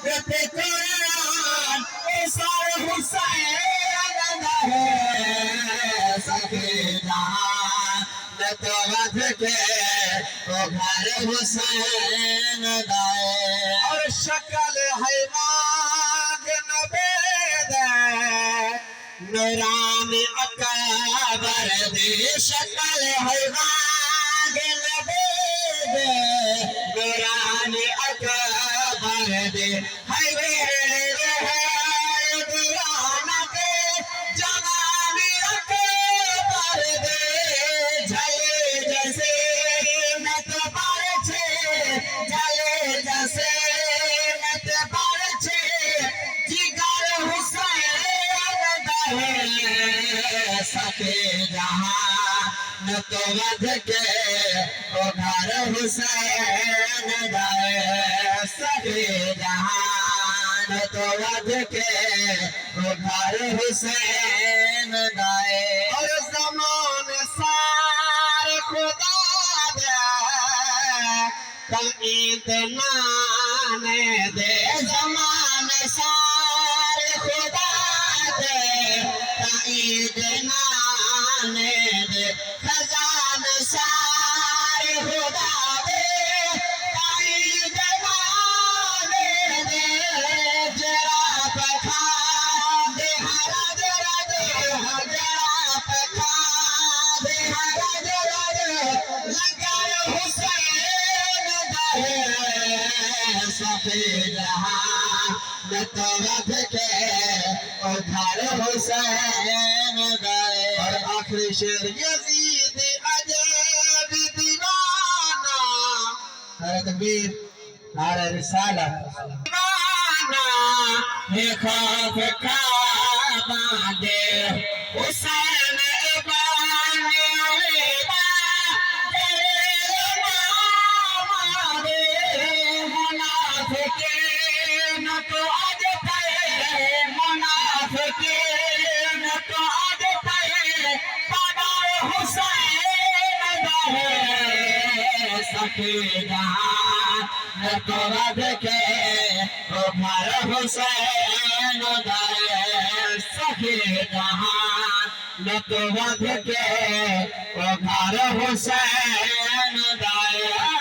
पे कुरान सार हुसैन है सके जहां तो वध के वो घर हुसैन दाए और शक्ल है नाग नबेद नूरानी अकबर दे शक्ल है नाग नबेद नूरानी अकबर दे है दीवाना के जवानी अकबर दे झले जैसे नत पारछे झले जैसे नत पारछे जिगर हुसैन दहे सके जहां न तो वध के ओ घर हुसैन दहे सके जहां न तो वध के ओ घर हुसैन दहे और ज़मान सार खुदा दे इतना दे ज़मान सार खुदा दे इतना दे खजान सार खुदा दे इतना दे जरा पखा दे हरा जरा दे जरा पखा दे हरा जरा दे लंगर हुसैन दहे सफे जहां न तो वध के ओ घर हुसैन दहे और आखिरी शेर यजीद अजब दीवाना नारे तकबीर नारे रिसालत दीवाना है खौफ का बादे हुसैन इबाने अलीदा तेरे मारे मुनाफिकीन तो आज तय मुनाफिकीन तो आज तय कदर हुसैन दहे सके जहां न तो वध के ओ घर हुसैन दहे सके जहां न तो वध के ओ घर हुसैन दहे